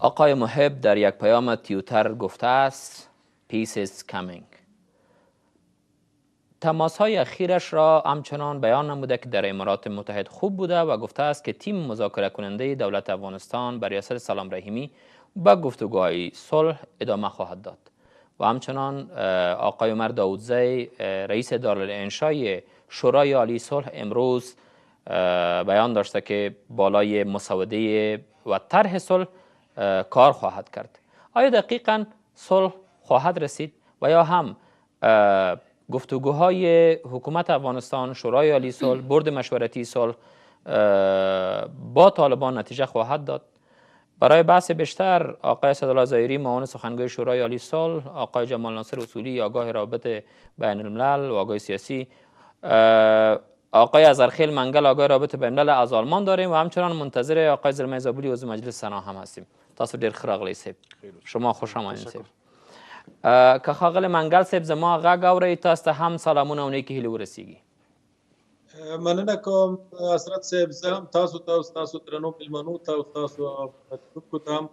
آقای محب در یک پیام توییتر گفته است Peace is coming. تماس‌های اخیرش را همچنان بیان نموده که در امارات متحد خوب بوده و گفته است که تیم مذاکره کننده دولت افغانستان بر ریاست سلام رحیمی به گفتگوهای صلح ادامه خواهد داد. و همچنان آقای عمر داودزی رئیس دارالانشای شورای عالی صلح امروز بیان داشته که بالای مسوده و طرح صلح کار خواهد کرد. آیا دقیقاً صلح خواهد رسید و یا هم گفتگوهای حکومت افغانستان، شورای عالی صلح، بورد مشورتی صلح با طالبان نتیجه خواهد داد؟ برای بحث بیشتر آقای اسدالله ظاهری معاون سخنگوی شورای عالی صلح، آقای جمال ناصر اصولی آگاه روابط بین الملل و آگاه سیاسی، آقای اصغرخېل منګل آگاه روابط بین الملل از آلمان داریم و همچنان منتظر آقای زلمه زابلی عضو مجلس سنا هم هستیم. تاسو ډیر ښه راغلی صاحب. شما خوش آمدید صاحب. که ښاغلی منګل صاحب زما غږ اورئ، تاسو ته هم سلامونه او نیکې هیلې ورسیږي. مننه کوم حضرت صاحب، زه هم تاسو ته او ستاسو درنو مېلمنو ته او ستاسو کتونکو ته هم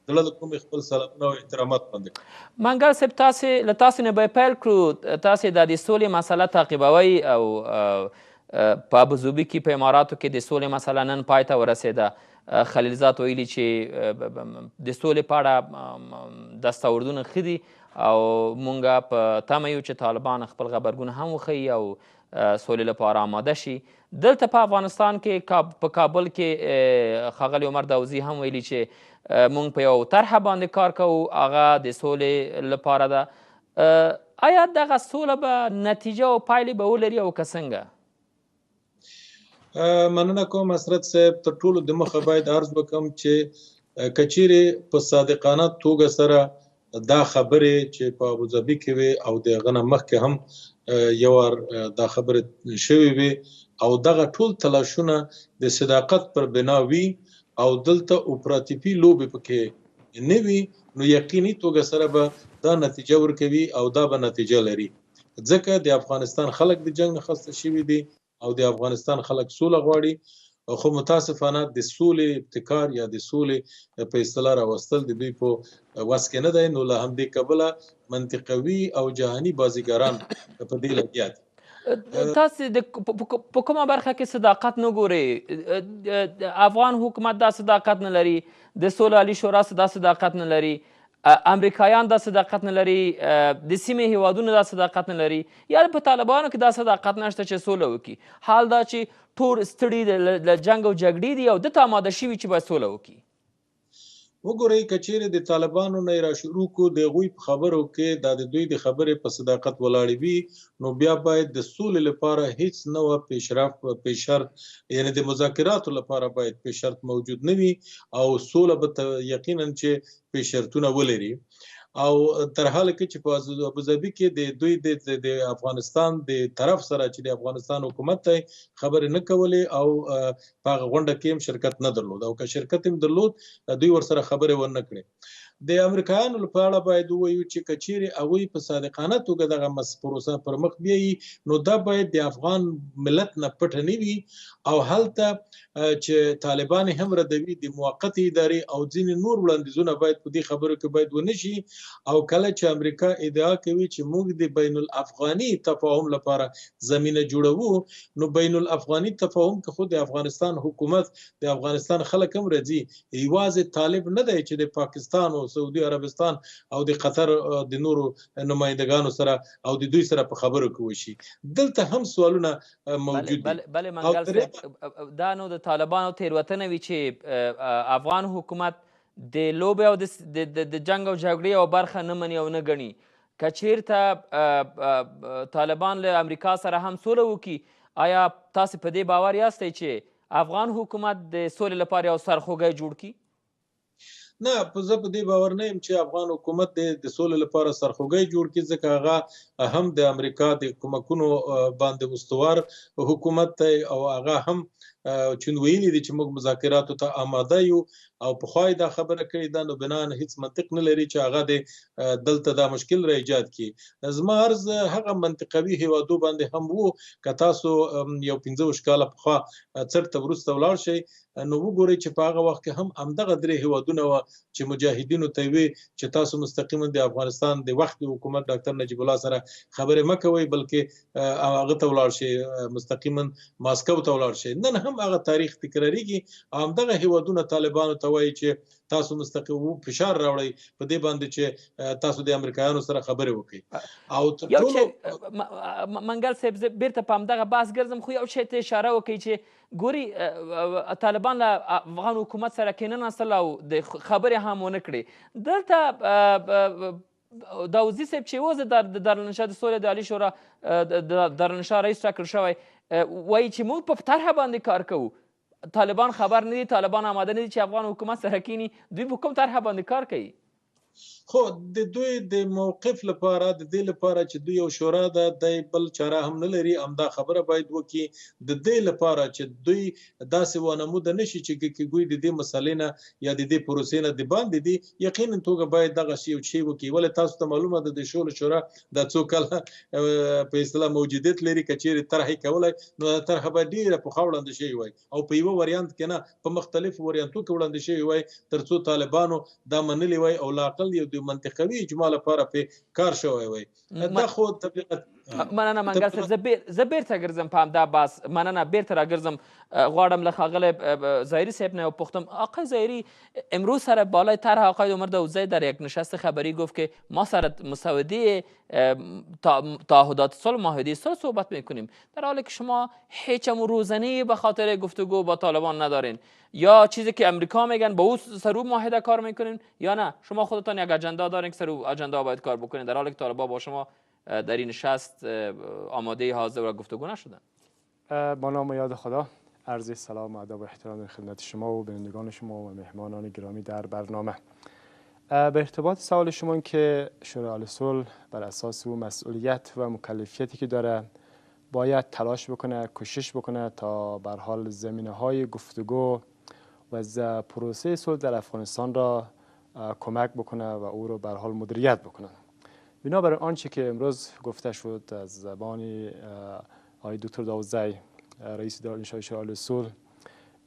زړه له کومې خپل سلامونه او احترامات وړاندې کوم. منګل صاحب، له تاسو نه به پیل کړو. تاسو د دې سولې مسله تعقیبوئ او په ابوظبي کې په اماراتو کې د سولې مسله نن پای ته ورسېده. خلیلزاد ویلي چې د سولې په اړه دستاوردونه ښه دي او مونږ په تمه یو چې طالبان خپل غبرګون هم وښیي او سولې لپاره آماده شي. دلته په افغانستان کې په کابل کې ښاغلی عمر داودزي هم ویلي چې مونږ په یو طرحه باندې کار کوو، هغه د سولې لپاره ده. آیا دغه سوله به نتیجه او پایلې به ولري او که څنګه؟ مننه کوم حضرت صاحب. تر ټولو د مخه باید عرض وکړم چې که چیرې په صادقانه توګه سره دا خبرې چې په ابوظبي کې وي او د هغه نه مخکې هم یو وار دا خبرې شوې وي او دغه ټول تلاشونه د صداقت پر بنا وي او دلته اپراتیفي لوبې پکې نه وي، نو یقیني توګه سره به دا نتیجه ورکوي او دا به نتیجه لري. ځکه د افغانستان خلک د جنګ نه خسته شوي دي او د افغانستان خلک سوله غواړي، خو متاسفانه د سولې ابتکار یا د سولې په اصطلاح راوستل د دوی په وس کې نه دی. نو له همدې کبله منطقوي او جهاني بازیګران په دې لګیا دي. تاسو په کومه برخه کې صداقت نه ګورئ؟ افغان حکومت دا صداقت نه لري، د سولې عالي شورا دا صداقت نه لري، امریکایان دا صداقت نه لري، د سیمې هیوادونه دا صداقت نه لري، یا په طالبانو کې دا صداقت نشته چې سوله وکړي. حال دا چې ټول ستړي له جنګ او جګړې دي او دلته آماده شوي چې باید سوله وکړي. وګورئ، که چیرې د طالبانو نه را شروع کو د هغوی په خبرو کې دا د دوی د خبرې په صداقت ولاړې وي، نو بیا باید د سولې لپاره هیڅ نوع پیشرط، یعنی د مذاکراتو لپاره باید پیشرط موجود نه وي او سوله به یقینا چې پیشرطونه ولري. او تر حاله کې چې په ابوظبي کې د دوی د افغانستان د طرف سره چې د افغانستان حکومت ته خبرې نه کولې او په هغه غونډه کې هم شرکت نه درلود، او که شرکت هم درلود دوی ورسره خبرې ونه کړې. د امریکایانو لپاره باید ووایو چې که چیرې هغوی په صادقانه توګه دغه پروسه پر مخ بیایي، نو دا باید د افغان ملت نه پټه نه وي او هلته چې طالبان هم ردوي د موقتې ادارې او ځینې نور وړاندیزونه باید په دې خبرو کې باید ونه شي. او کله چې امریکا ادعا کوي چې موږ د بین الافغاني تفاهم لپاره زمینه جوړوو، نو بین الافغاني تفاهم کې خود د افغانستان حکومت، د افغانستان خلک هم راځي، یوازې طالب نه دی چې د پاکستان او سعودي عربستان او د قطر د نورو نمایندګانو سره او د دوی سره په خبرو کې وشي. دلته هم سوالونه موجود دي. بله منګل صاحب، دا نو د طالبانو تېروتنه وي چې افغان حکومت د لوبې او د جنګ او جګړې یوه برخه نه مني او نه ګڼي. که چیرته طالبان له امریکا سره هم سوله وکړي، آیا تاسو په دې باور یاستئ چې افغان حکومت د سولې لپاره یو سرخوږی جوړ کړي؟ نه، زه په دې باور نه یم چې افغان حکومت د سولې لپاره سرخوږی جوړ کړي، ځکه هغه هم د امریکا د کومکونو باندې استوار حکومت دی او هغه هم چون ویلي دي چې موږ مذاکراتو ته آماده یو او پخوای دا خبره کړې ده، نو بنان هیڅ منطق نه لري چې هغه د دلته دا مشکل را ایجاد کړي. زما عرض هغه منطقوي هیوادو باندې هم وو که تاسو یو 15 کاله پخوا څرته وروسته ولاړ شئ نو وګورئ چې په هغه وخت کې هم همدغه درې هیوادونه وه چې مجاهدینو ته وی چې تاسو مستقیما د افغانستان د وخت حکومت ډاکټر نجیب الله سره خبرې مه کوئ، بلکې هغه ته ولاړ شئ، مستقیما ماسکو ته ولاړ شئ. نن هم هغه تاریخ تکراریږي او همدغه هیوادونه طالبانو ته وایي چې تاسو مستقیم فشار راوړئ په دې باندې چې تاسو د امریکایانو سره خبرې وکړئ. او تر ټولو منګل صاحب بیرته په همدغه بحث ګرځم، خو یو شی ته اشاره وکړئ چې ګوري طالبان له افغان حکومت سره کېناستل او د خبرې هم ونه کړې. دلته داوزي صاحب چې اوس د دارالانشا د سولې د عالي شورا د دارالانشا رئیس ټاکل شوی وایي چې موږ په طرحه باندې کار کوو. طالبان خبر نه دي، طالبان آماده نه دي چې افغان حکومت سره کینی. دوی په کوم طرحه باندې کار کوي؟ خو د دوی د موقف لپاره د دې لپاره چې دوی یو شورا ده د بل چاره هم نه لري، همدا خبره باید وکړي د دې لپاره چې دوی داسې وانموده نشي چې ګوی د دې مسلې نه یا د دې پروسې نه د باندې دي. یقینا توګه باید دغه شی وکړي. ولې تاسو ته معلومه ده د شورا د څو کله په اصطلاح موجودیت لري، کچېرې طرحې کولای نو طرحه به ډیره پخوا وړاندې شوې وای او په یوه وریانت کې نه په مختلفو وریانتو کې وړاندې شوې وای تر څو طالبانو دا منلي وای او لاقل یو د منطقوي اجماع لپاره په کار شوی وای. دا خو طبیعت. مننه منګل صاحب، زه بیرته ګرځم په همدا بحث. مننه، بیرته راګرځم. غواړم له ښاغلی ظاهري صاحب نه وپوښتم. آقای ظاهری، امروز سر بالای طرح آقای عمر دوزی در یک نشست خبری گفت که ما سر مسودی تعهدات صلح معاهده صلح صحبت میکنیم، در حالی که شما هیچ هم روزانه به خاطر گفتگو با طالبان ندارین، یا چیزی که امریکا میگن با او سر معاهده کار میکنین، یا نه شما خودتان یک اجندا دارین که سر اجندا باید کار بکنین، در حالی که طالبان با شما در این نشست آماده حاضر و گفتگو نشدن. با نام و یاد خدا، عرض سلام و ادب و احترام خدمت شما و بینندگان شما و مهمانان گرامی در برنامه. به ارتباط سوال شما که شورای صلح بر اساس او مسئولیت و مکلفیتی که داره باید تلاش بکنه، کوشش بکنه تا به هر حال زمینه‌های گفتگو و پروسه صلح در افغانستان را کمک بکنه و او را به هر حال مدیریت بکنه. بنابراین آنچه که امروز گفته شد از زبان آقای دکتر داوزی رئیس دارالانشا شورای صلح،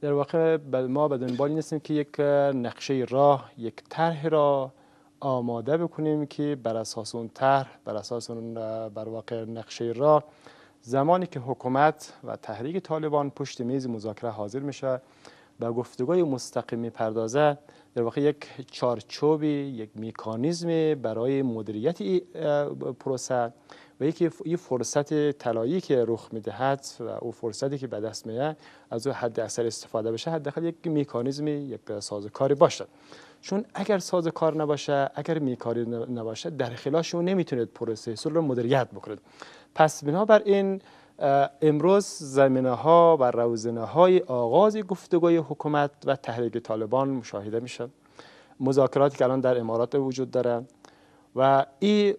در واقع ما به دنبال این هستیم که یک نقشه راه، یک طرح را آماده بکنیم که بر اساس اون طرح، بر اساس اون بر واقع نقشه راه، زمانی که حکومت و تحریک طالبان پشت میز مذاکره حاضر میشه به گفتگوی مستقیم میپردازه، در واقع یک چارچوبی، یک میکانیزم برای مدیریت پروسه و یکی فرصت طلایی که رخ میدهد و او فرصتی که به دست میاد از او حد اکثر استفاده بشه، حداقل یک میکانیزمی، یک سازوکاری باشه. چون اگر سازوکار نباشه، اگر میکاری نباشه، در خلالش او نمیتونید پروسه صلح رو مدیریت بکنید. پس بنابراین امروز زمینه ها و روزنه های آغاز گفتگوی حکومت و تحریک طالبان مشاهده میشه. مذاکراتی که الان در امارات وجود داره و این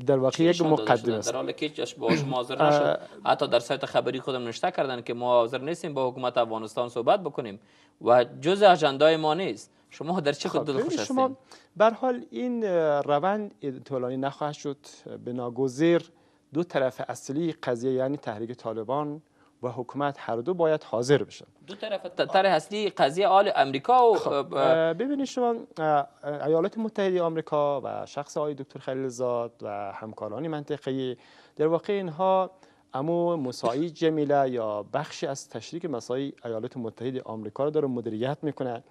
در واقع یک مقدمه است. در حالی که هیچ باهاش حاضر نشد، حتی در سایت خبری خودم نوشته کردن که ما حاضر نیستیم با حکومت افغانستان صحبت بکنیم و جز اجندای ما نیست. شما در چه خود خوش هستین؟ به هر حال این روند طولانی نخواهد شد. بناگزیر دو طرف اصلی قضیه یعنی تحریک طالبان و حکومت هر دو باید حاضر بشن. دو طرف طرح اصلی قضیه آل امریکا و ببینید شما ایالات متحده آمریکا و شخص آقای دکتر خلیلزاد و همکاران منطقه‌ای در واقع اینها امو مساعی جمیله یا بخشی از تشریک مساعی ایالات متحده آمریکا رو داره مدیریت میکنه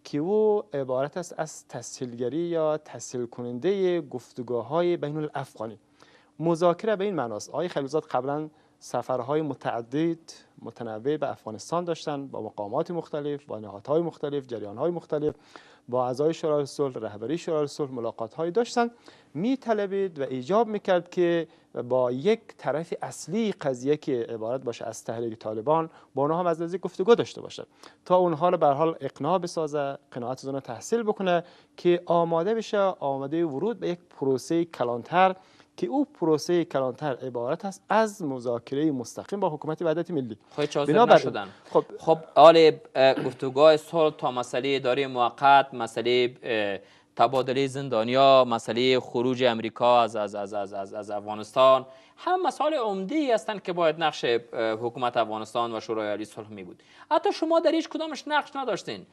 که او عبارت است از تسهیلگری یا تسهیل کننده گفتگوهای بین الافغانی. مذاکره به این معناست. آقای خلیلزاد قبلا سفرهای متعدد متنوع به افغانستان داشتن، با مقامات مختلف، با نهادهای مختلف، جریانهای مختلف، با اعضای شورای صلح، رهبری شورای صلح ملاقات‌هایی داشتن. می‌طلبید و ایجاب می‌کرد که با یک طرف اصلی قضیه که عبارت باشه از تحریک طالبان با اونها هم از نزدیک گفتگو داشته باشه تا اونها رو به هر حال اقناع بسازه، قناعت اونها تحصیل بکنه که آماده بشه، آماده ورود به یک پروسه کلانتر که او پروسه کلانتر عبارت است از مذاکره مستقیم با حکومت وحدت ملی. بنابراین نشدن. خب حال گفتگوهای صلح تا مسئله اداره موقت، مسئله تبادله زندانیا، مسئله خروج امریکا از افغانستان، هم مسائل عمده‌ای هستند که باید نقش حکومت افغانستان و شورای عالی صلح می بود. حتی شما در هیچ کدامش نقش نداشتین.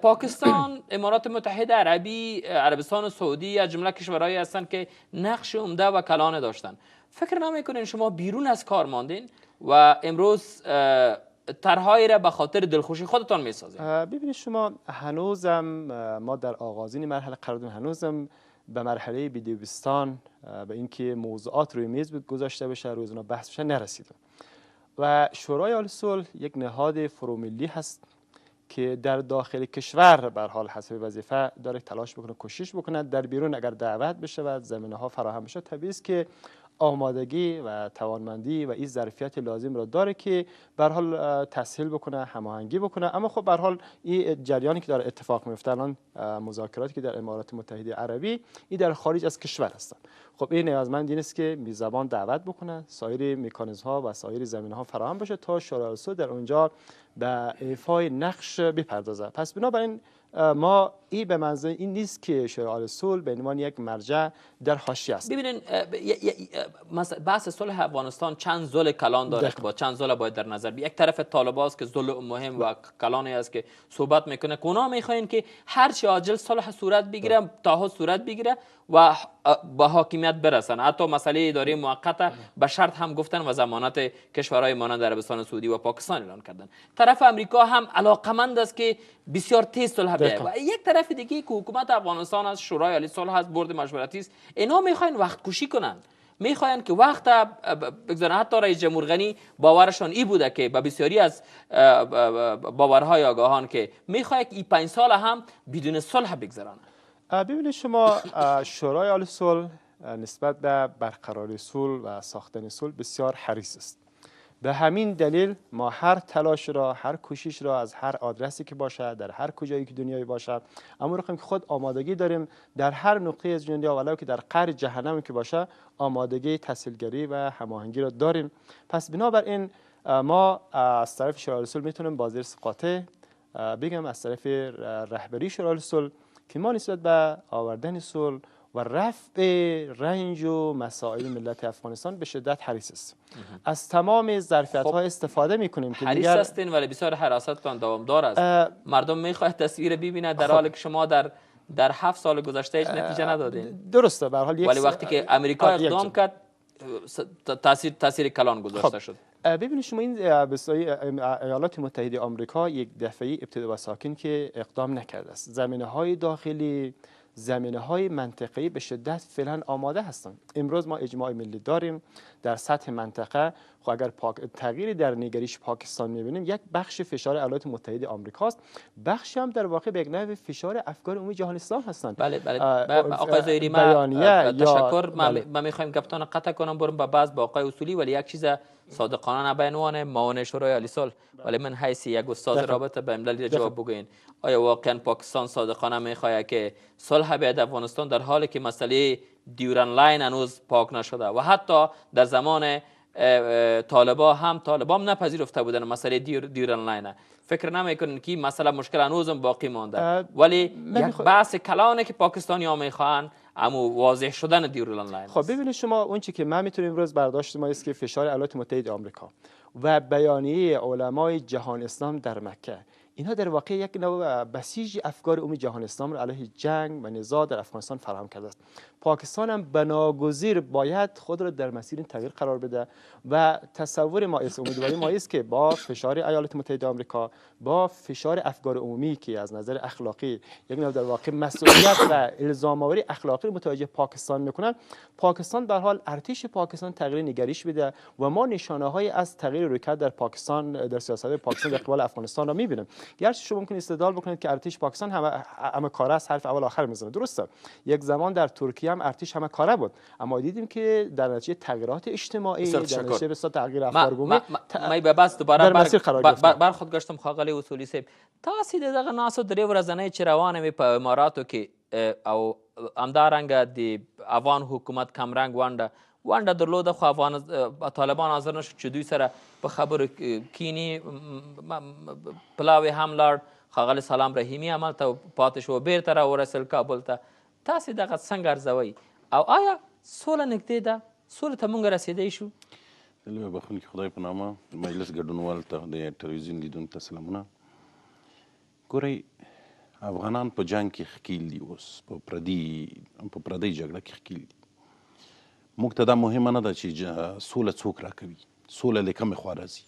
پاکستان، امارات متحده عربی، عربستان سعودی از جمله کشورهایی هستند که نقش عمده و کلانه داشتن. فکر نمیکنین شما بیرون از کار ماندین و امروز طرحهایی را به خاطر دلخوشی خودتان میسازین؟ ببینید شما، هنوزم ما در آغازین مرحله قرار داریم، هنوزم به مرحله بی‌دوستان به اینکه موضوعات روی میز گذاشته بشه، روی اونا بحث بشه نرسیدیم. و شورای عالی صلح یک نهاد فروملی هست که در داخل کشور به حال حسب وظیفه داره تلاش بکنه، کوشش بکنه. در بیرون اگر دعوت بشه و زمینه‌ها فراهم بشه، طبیعی است که آمادگی و توانمندی و این ظرفیت لازم را داره که به هر حال تسهیل بکنه، هماهنگی بکنه. اما خب به هر حال این جریانی که داره اتفاق میفته، الان مذاکراتی که در امارات متحده عربی، این در خارج از کشور هستن. خب این نیازمند این است که میزبان دعوت بکنه، سایر مکانیزم‌ها و سایر زمینه‌ها فراهم بشه تا شورای صلح در اونجا به ایفای نقش بپردازه. پس بنابراین ما این به منظور این نیست که شورای صلح به عنوان یک مرجع در حاشیه است. ببینید بحث صلح افغانستان چند زل کلان داره که با چند زل باید در نظر بگیرید. یک طرف طالباست که زل مهم و کلانی است که صحبت میکنه که اونا میخواین که هر چه عاجل صلح صورت بگیره، تعهد صورت بگیره و با حاکمیت برسن. حتی مسئله اداره موقت به شرط هم گفتن و ضمانت کشورهای مانند عربستان سعودی و پاکستان اعلان کردن. طرف امریکا هم علاقمند است که بسیار تیز صلح بیاید. و یک طرف دیگه که حکومت افغانستان از شورای عالی صلح است، بورد مشورتی است، اینا میخواین وقت کشی کنن، میخواین که وقت بگذارن. حتی رئیس جمهور غنی باورشان ای بوده که به بسیاری از باورهای آگاهان که میخواید این 5 سال هم بدون صلح بگذارن. ببینید شما، شورای عالی صلح نسبت به برقراری صلح و ساختن صلح بسیار حریص است. به همین دلیل ما هر تلاش را، هر کوشش را از هر آدرسی که باشه، در هر کجایی که دنیایی باشه، اما رقم که خود آمادگی داریم در هر نقطه از دنیا، ولو که در قعر جهنم که باشه، آمادگی تسهیلگری و هماهنگی را داریم. پس بنابراین ما از طرف شورای عالی صلح میتونیم با زیر قاطع بگم از طرف رهبری شورای عالی صلح که ما نسبت به آوردن صلح و رفع رنج و مسائل ملت افغانستان به شدت حریص است. از تمام ظرفیت‌ها استفاده می‌کنیم که حریص هستین، ولی بسیار حراستتان دوامدار است. مردم می‌خواهند تصویر ببینند در حالی که شما در 7 سال گذشته هیچ نتیجه ندادین. درسته، به هر حال ولی وقتی که امریکا اقدام کرد تاثیر کلان گذاشته شد. ببینید شما، این ایالات متحده آمریکا یک دفعه ابتدا و ساکن که اقدام نکرده است. زمینه‌های داخلی، زمینه‌های منطقه‌ای به شدت فعلا آماده هستند. امروز ما اجماع ملی داریم در سطح منطقه. خب اگر تغییری در نگرش پاکستان می‌بینیم، یک بخش فشار ایالات متحده آمریکاست، بخشی هم در واقع به یک نوع فشار افکار عمومی جهان اسلام هستند. بله آقای زهیری، ما تشکر. ما می‌خوایم گفتان قطع کنم برم به بعض با آقای اصولی، ولی یک چیز صادقانه به عنوان معاون شورای عالی صلح، ولی من حیث یک استاد رابطه به امدادی جواب بگوین. آیا واقعا پاکستان صادقانه میخواهد که صلح بیاید افغانستان در حالی که مسئله دیورن لاین هنوز پاک نشده و حتی در زمان طالبان نپذیرفته بودن مسئله دیورن لاین؟ فکر نمیکنین که مسئله مشکل هنوزم باقی مانده؟ ولی یک بحث کلانه که پاکستانی ها میخوان اما واضح شدن دیورن لاین. خب ببینید شما، اون چی که ما میتونیم امروز برداشت ما است که فشار ایالات متحده آمریکا و بیانیه علمای جهان اسلام در مکه، اینها در واقع یک نوع بسیج افکار عمومی جهان اسلام را علیه جنگ و نزاع در افغانستان فراهم کرده است. پاکستان هم بناگزیر باید خود را در مسیر این تغییر قرار بده و تصور ما است، امیدواری ما است که با فشار ایالات متحده آمریکا، با فشار افکار عمومی که از نظر اخلاقی یک نوع در واقع مسئولیت و الزام آوری اخلاقی متوجه پاکستان میکنن، پاکستان به هر حال ارتش پاکستان تغییر نگریش بده و ما نشانه‌هایی از تغییر رویکرد در پاکستان، در سیاست پاکستان در قبال افغانستان را میبینیم. گرچه شما ممکن استدلال بکنید که ارتش پاکستان همه کاره است، حرف اول آخر میزنه. درسته، یک زمان در ترکیه هم ارتش همه کاره بود، اما دیدیم که در نتیجه تغییرات اجتماعی، در نتیجه به تغییر افکار عمومی ما به بس دوباره در مسیر قرار گرفتیم. برخود گشتم خاغلی اصولی صاحب، تاسو دغه ناسو درې ورځې چې روانه په اماراتو کې او همدارنګه د افغان حکومت کمرنګ ونډه درلوده، خو طالبان حاضر نشو چې دوی سره په خبرو کینی. پلاوی هم لاړ، ښاغلی سلام رحیمي هملته پاتې شو، بیرته راورسېدل کابل ته. تاسې دغه څنګه ارزوئ او آیا سوله نږدې ده؟ سولې ته مونږ رسېدی شو؟ لویه بخښونکي خدای په نامه مجلس ګډونوالو ته د ټلویزیون لیدونکو ته سلامونه. ګورئ افغانان په جنګ کې ښکیل دي، اوس په پردۍ جګړه کې ښکیل دي. موږ ته دا مهمه نه ده چې سوله څوک راکوي، سوله له کومې خوا راځي،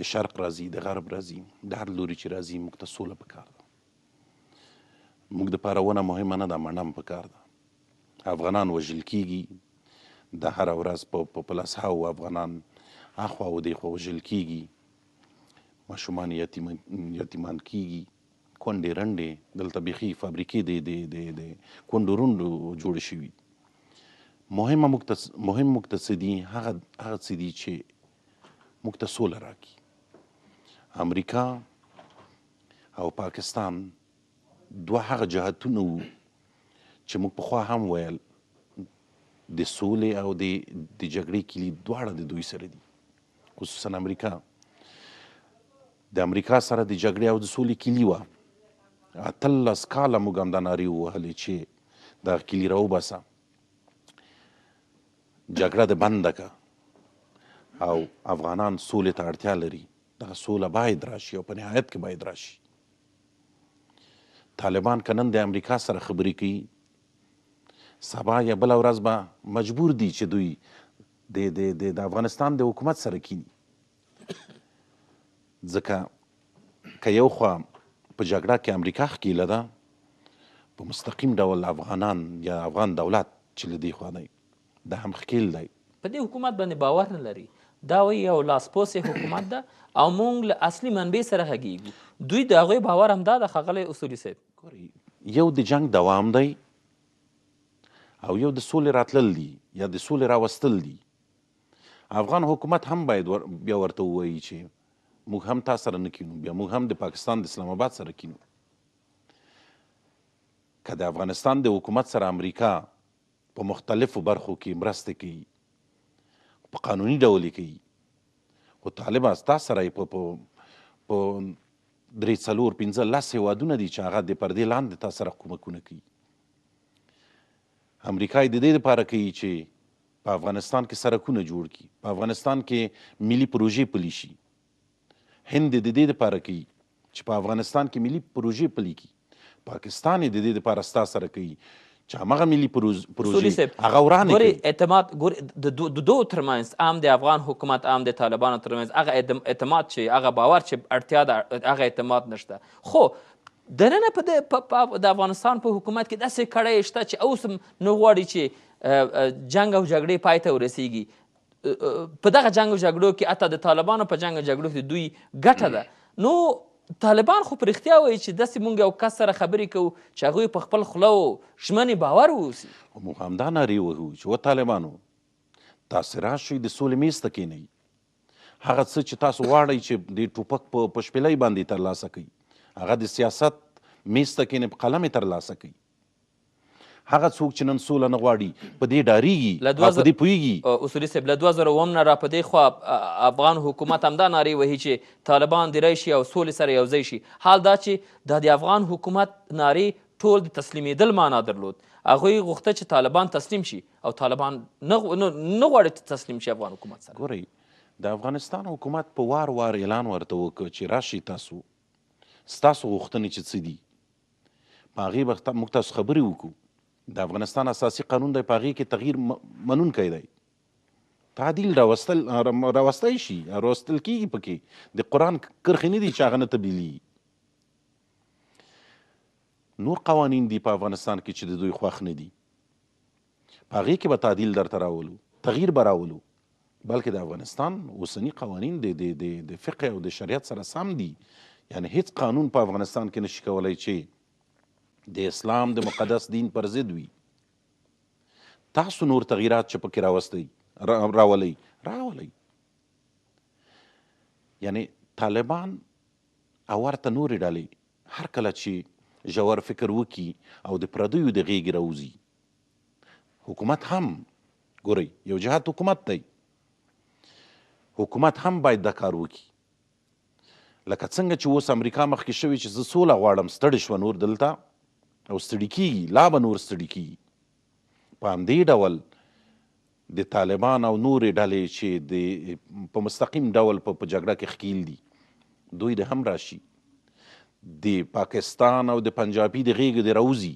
د شرق راځي، د غرب راځي، د هر لوري چې راځي موږ ته سوله پکار ده. موږ دپاره ونه مهمه نه ده، منم پکار ده. افغانان وژل کیږي، د هره ورځ په لسهاوو افغانان اخوا و دېخوا وژل کیږي، ماشومان یتیمان کیږي، کونډې رنډې، دلته بیخي فابریکې د کونډو رونډو جوړې شوي. مهم موږ ته څه دي؟ هغه څه دي چې موږ ته سوله راکړي. امریکا او پاکستان دوه هغه جهتونه وو چې موږ پخوا هم ویل د سولې او د جګړې کلي دواړه د دوی سره دي. خصوصا امریکا، د امریکا سره د جګړې او د سولې کلي وه. 18 کاله موږ هم دا نارې ووهلې چې دغه کلي راوباسه، جګړه د بنده که او افغانان سولې ته اړتیا لري. دغه سوله باید راشي او په نهایت کې باید راشي. طالبان که نن د امریکا سره خبرې کوي، سبا یا بله ورځ به مجبور دي چې دوی د افغانستان د حکومت سره کینی. ځکه که یو خوا په جګړه کې امریکا ښکیله ده، په مستقیم ډول افغانان یا افغان دولت چې له دې خوا دی دا هم ښکیل دی. په دې حکومت باندې باور نه لري، دا وایي یو لاسپوڅې حکومت ده او موږ له اصلي منبع سره غږیږو. دوی د هغوی باور همدا ده ښاغلی اصولي صاحب. یو د جنگ دوام دی او یو د سولې راتلل دي یا د سولې راوستل دي. افغان حکومت هم باید بیا ورته ووایي چې موږ هم تا سره نه کینو، بیا موږ هم د پاکستان د اسلام آباد سره کینو. که د افغانستان د حکومت سره امریکا په مختلفو برخو کې مرسته کوي، په قانوني ډول یې کوي، خو طالبان ستا سره یې په 3 4 5 10 هېوادونه دي چې هغه د پردې لاندې تا سره کومکونه کوي. امریکا یې د دې لپاره کوي چې په افغانستان کې سړکونه جوړ کړي، په افغانستان کې ملي پروژې پلي شي. هند د دې لپاره کوي چې په افغانستان کې ملي پروژې پلي کړي. پاکستان یې د دې لپاره ستا سره کوي چې همغه ملي پروژې هغه ورانې کړي. اعتماد د دوو ترمنځ، هم د افغان حکومت هم د طالبانو ترمنځ هغه اعتماد چې هغه باور چې اړتیا ده، هغه اعتماد نشته. خو دننه په د افغانستان په حکومت کې داسې کړۍ شته چې اوس هم نه غواړي چې جنګ او جګړې پای ته ورسیږي. په دغه جنګ او جګړو کې حتی د طالبانو په جنګ او جګړو کې دوی ګټه ده. نو طالبان خو په رښتیا وایي چې داسې مونږ یو کس سره خبرې کوو چې هغوی په خپل خوله و ژمنې باور واوسي. موږ همدا نارې وهو چې و طالبانو تاسې راشئ د سولې میز ته کښېنئ. هغه څه چې تاسو غواړئ چې د ټوپک په شپېلۍ باندې ترلاسه کوئ، هغه د سیاست میز ته کښېنئ په قلم یې ترلاسه کوئ. هغه څوک چې نن سوله نه غواړي په دې ډارېږي او په دې پوهېږي. اصولي صاحب له 2009 نه را په دې خوا افغان حکومت همدا نارې وهي چې طالبان دې راشي او سولې سره یو ځای شي. حال دا چې دا د افغان حکومت نارې ټول د تسلیمېدل معنا درلود. هغوی غوښته چې طالبان تسلیم شي او طالبان نه غواړي تسلیم شي افغان حکومت سره. ګورئ د افغانستان حکومت په وار اعلان ورته وکړ چې راشي تاسو ستاسو غوښتنې چې څه دي په هغې به موږ تاسو خبرې وکړو. د افغانستان اساسي قانون دی، په هغې کې تغییر منونکی دی. تعدیل راوستی شي، راوستل کېږي. پکې د قرآن کرښې نه دي چې هغه نه تبدیلېږي. نور قوانین دي په افغانستان کې چې د دوی خوښ نه دي، په هغې کې به تعدیل درته راولو، تغییر به راولو. بلکې د افغانستان اوسني قوانین د فقه او د شریعت سره سم دي. یعنی هیڅ قانون په افغانستان کې نشي کولی چې د اسلام د مقدس دین پر ضد وي. تاسو نور تغییرات چې پکې راولئ. یعنی طالبان او ورته نورې ډلې هر کله چې ژور فکر وکړي او د پردیو د غېږې راوځي، حکومت هم ګورئ یو جهات حکومت دی، حکومت هم باید دا کار وکړي. لکه څنګه چې اوس امریکا مخکې شوي چې زه سوله غواړم، ستړې شوه نور دلته او ستړي کېږي، لا به نور ستړي کېږي. په همدې ډول د طالبان او نورې ډلې چې په مستقیم ډول په جګړه کې ښکیل دي، دوی د هم راشي د پاکستان او د پنجابي د غېږې د راوځي،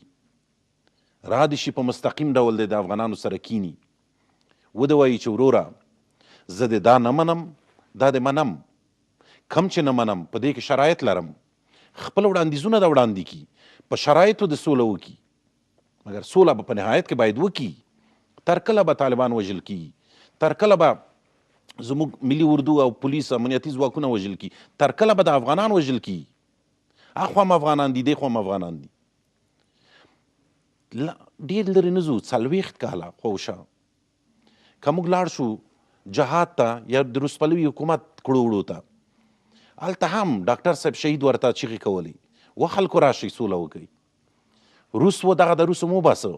را دې شي په مستقیم ډول د افغانانو سره کینی، وده وایي چې وروره زه د دا نه منم، دا د منم، کم چې نه منم په دې کې شرایط لرم، خپل وړاندیزونه د وړاندې کي، په شرایطو د سوله وکي، مګر سوله به په نهایت کې باید وکي. تر کله به طالبان وژل کیږي؟ تر کله به زموږ ملي اردو او پولیس امنیتي ځواکونه وژل کیږي؟ تر کله به د افغانان وژل کیږي؟ اخوا هم افغانان دي، دې خوا هم افغانان دي. ډېر لرې نه ځو، 40 کاله خوشه که موږ لاړ شو جهاد ته یا د روس پلوي حکومت کړو وړو ته، هلته هم ډاکټر صاحب شهید ورته چیغې کولی، و خلکو راشئ سوله وکئ. روس و دغه د روسو مو باسه،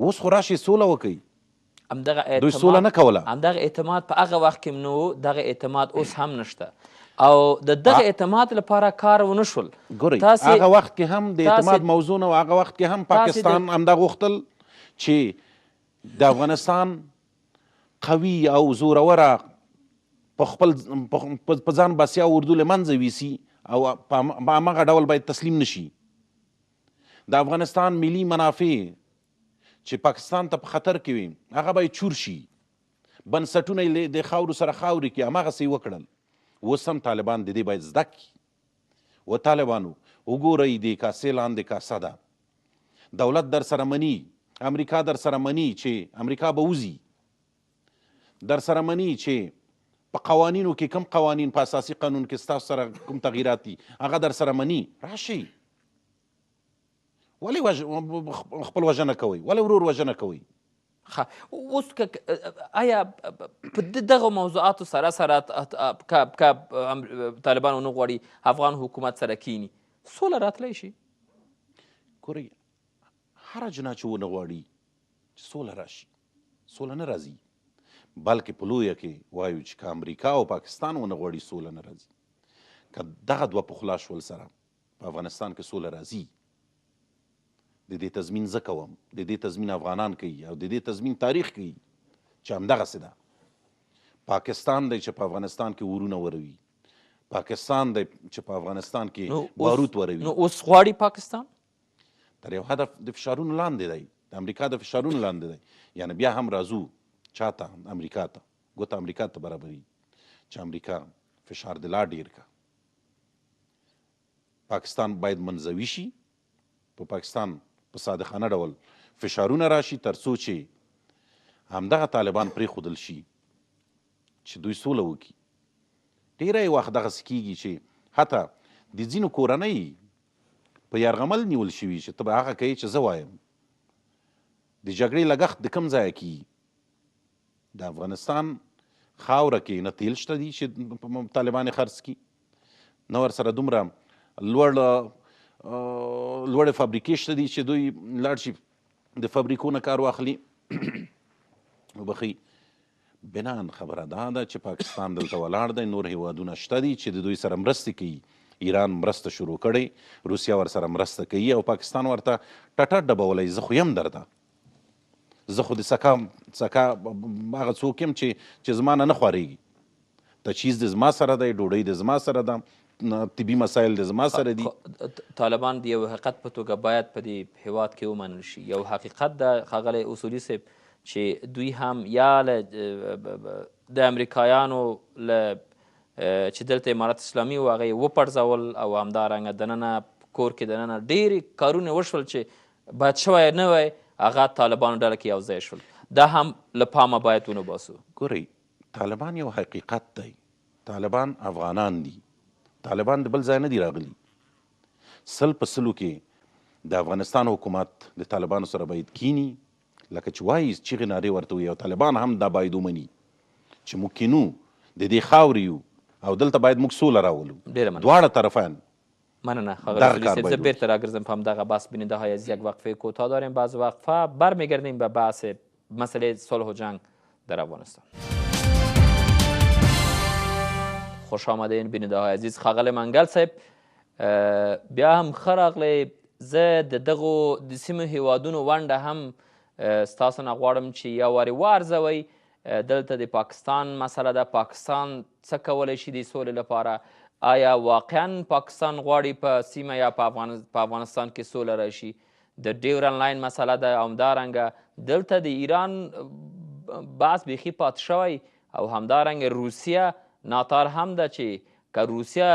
اوس خو راشئ سوله وکئ. دوی سوله نه کوله. همدغه اعتماد په هغه وخت کې نو، دغه اعتماد اوس هم نشته او د دغه اعتماد لپاره کار ونه شول. ګورئ هغه وخت کې هم د اعتماد موضوع نه و، هغه وخت کې هم پاکستان همدا غوښتل چې د افغانستان قوي او زوروره په خپل په ځان بسیا اردو له منځه ویسي او په همغه ډول باید تسلیم نشي. د افغانستان ملي منافع چې پاکستان ته په خطر کې وي هغه باید چور شي، بنسټونه یې د خاورو سره خاورې کړي، هماغسې یې وکړل. اوس هم طالبان د دې باید زده کړي. و طالبانو وګورئ د کاسې لاندې کاسه ده، دولت در سره مني، امریکا در سره مني چې امریکا به وځي، در سره مني چې په قوانینو کې کم قوانین په اساسي قانون کې ستاسو سره کوم تغییرات دي هغه در سره مني، راشئ. ولې خپل وژنه کوئ؟ ولې ورور وژنه کوئ؟ اوس آیا په دغه موضوعاتو سره سره که طالبان ونه غواړي افغان حکومت سره کینی، سوله راتلی شي؟ ګورئ هره جنا چې ونه غواړي چې سوله راشي، سوله نه راځي. بلکې په لویه کې وایو چې که امریکا او پاکستان ونه غواړي سوله نه راځي. که دغه دوه پخلا شول سره په افغانستان کې سوله راځي. د دې تضمین زه کوم، د دې تضمین افغانان کوي او د دې تضمین تاریخ کوي چې همدغسې ده. پاکستان دی چې په افغانستان کې ورونه وروي، پاکستان دی چې په افغانستان کې باروت وروي. نو اوس غواړي پاکستان تر یو حد د فشارونو لاندې دی، د امریکا د فشارونو لاندې دی. یعنې بیا هم راځو چاته؟ امریکا ته، ګوته امریکا ته برابري چې امریکا فشار د لا ډیر کا. پاکستان باید منزوي شي، په پاکستان په صادقانه ډول فشارونه راشي تر څو چې همدغه طالبان پرېښودل شي چې دوی سوله وکړي. ډېری وخت دغسې کېږي چې حتی د ځینو کورنۍ په یرغمل نیول شوي چې ته به هغه کوې چې زه وایم. د جګړې لګښت د کوم ځایه کېږي؟ د افغانستان خاوره کې نه تیل شته دي چې طالبان یې خرڅ کړي، نه ورسره دومره لوړې فابریکې شته دي چې دوی لاړ شي د فابریکو نه کار واخلي. وبخي بنان خبره دا ده چې پاکستان دلته ولاړ دی، نور هیوادونه شته دي چې د دوی سره مرستې کوي. ایران مرسته شروع کړی، روسیه ورسره مرسته کوي او پاکستان ورته ټټر ډبولی. زه خو یم درته، زه خو د سکا هغه څوک یم چې زما نه خوارېږي. تجهیز د زما سره دی، ډوډۍ د زما سره ده، طبي مسایل د زما سره دي. طالبان د یو حقیقت په توګه باید په دې هیواد کې ومنل شي. یو حقیقت ده ښاغلی اصولي صاحب چې دوی هم یا د امریکایانو له چې دلته امارت اسلامي و هغه یې وپړځول او همدارنګه دننه کور کې دننه ډېرې کارونه وشول چې باید شوی نه وی، هغه طالبانو ډله کې یو ځای شول. دا هم له پامه باید ونه باسو. ګورئ طالبان یو حقیقت دی، طالبان افغانان دي، طالبان د بل ځای نه دي راغلي. 100 په 100 کې د افغانستان حکومت د طالبانو سره باید کینی، لکه چې وایي چیغې نارې ورته وي، او طالبان هم دا باید ومني چې موږ کینو، د دې خاورې یو او دلته باید موږ سوله راولو. دواړه طرفان مننه ښاغلی اصولي صاحب. زه بیرته راگرزم په همدغه بحث بیننده های از یک وقفه کوتاه داریم. بعد وقفه برمیگردیم به بحث مسئله صلح و جنگ در افغانستان. خوش آمدین بیننده های عزیز. ښاغلی منګل صاحب بیا هم ښه راغلی. زه د دغو د سیمو هیوادونو ونډه هم ستاسو نه غواړم چې یو وارې وارزوئ. دلته د پاکستان مسله ده. پاکستان څه کولی شي د سولې لپاره؟ آیا واقعا پاکستان غواړي په سیمه یا په افغانستان کې سوله راشي؟ د ډیورن لاین مسله ده. همدارنګه دلته د ایران بحث بیخي پاتې شوی او همدارنګه روسیه ناتار هم ده چې که روسیه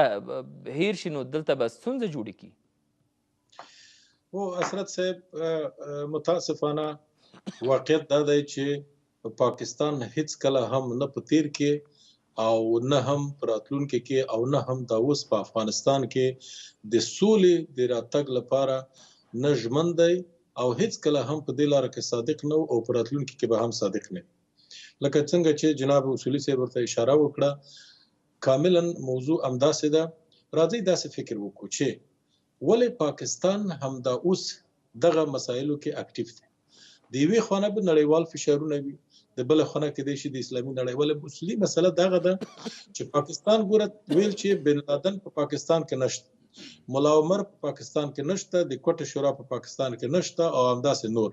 هیر شي نو دلته به ستونزه جوړې کړي. او حضرت صاحب متاسفانه واقعیت دا دی چې پاکستان هیڅ کله هم نه په تیر کې او نه هم په راتلونکي کې او نه هم دا اوس په افغانستان کې د سولې د راتګ لپاره نه ژمن دی او هیڅ کله هم په دې لاره کې صادق نه او په راتلونکي کې به هم صادق نه. لکه څنګه چې جناب اصولي صاحب ورته اشاره وکړه، کاملا موضوع همداسې ده. راځئ داسې فکر وکړو چې ولې پاکستان همدا اوس دغه مسایلو کې اکټیو دی. د یوې خوا نه به نړیوال فشارونه وي، د بله خوا نه کیدای شي د اسلامي نړۍ. ولې اصولي مسله دغه ده چې پاکستان ګوره ویل چې بن لادن په پاکستان کې نشته، ملا عمر په پاکستان کې نشته، د کوټه شورا په پاکستان کې نشته او همداسې نور.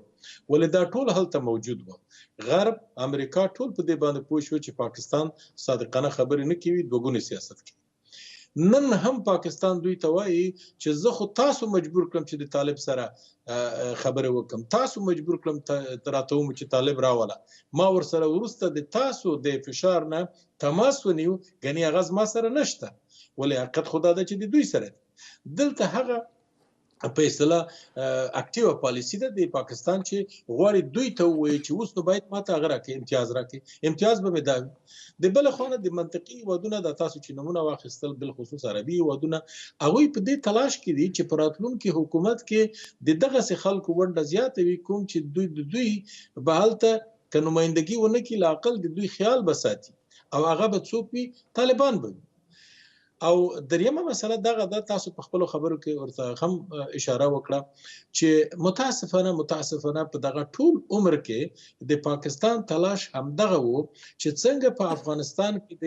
ولې دا ټول هلته موجود و. غرب امریکا ټول په دې باندې پوه شو چې پاکستان صادقانه خبرې نه کوي، دوګونی سیاست کوي. نن هم پاکستان دوی ته وایي چې زه خو تاسو مجبور کړم چې د طالب سره خبرې وکړم، تاسو مجبور کړم راته ومو چې طالب راوله، ما ورسره وروسته د تاسو د فشار نه تماس ونیو، ګنې هغه زما سره نشته. ولې حقیقت خو دا ده چې د دوی سره دی. دلته هغه په اصطلاح اکټیوه پالیسي ده د پاکستان چې غواړي دوی ته ووایي چې اوس نو باید ماته هغه راکړي، امتیاز راکړي. امتیاز به مې دا وي. د بله خوا نه د منطقي هیوادونه د تاسو چې نمونه واخیستل، بالخصوص عربي هیوادونه، هغوی په دې تلاش کې دي چې په راتلونکي حکومت کې د دغسې خلکو ونډه زیاته وي، کوم چې دوی به هلته که نمایندګي ونه کړي لااقل د دوی خیال به ساتي او هغه به څوک وي؟ طالبان به وي. او دریمه مسله دغه ده، تاسو په خپلو خبرو کې ورته هم اشاره وکړه چې متاسفانه په دغه ټول عمر کې د پاکستان تلاش همدغه و چې څنګه په افغانستان کې د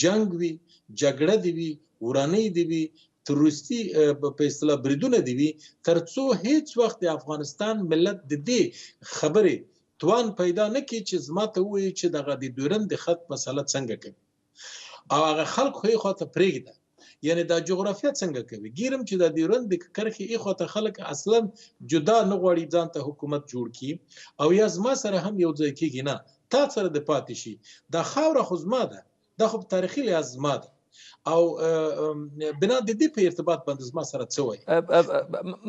جنگ وي، جګړه دی وي، ورانۍ دی وي، تروریستي په اصطلاح بریدونه دی وي، تر څو هیڅ وخت د افغانستان ملت د دې خبرې توان پیدا نه کړي چې زما ته ووایي چې دغه د ډیورند خط مسله څنګه کوي او هغه خلک خو یې خواته پرېږده. یعنی دا جغرافیه څنګه کوي؟ ګیرم چې د ډیورند د کرښې یې خواته خلک اصلا جدا نه غواړي ځان ته حکومت جوړ کړي او یا زما سره هم یو ځای کېږي، نه تا سره د پاتې شي. دا خاوره خو زما ده، دا خو په تاریخي لحاظ زما ده او بنا د دې په ارتباط باندې زما سره څه وایي.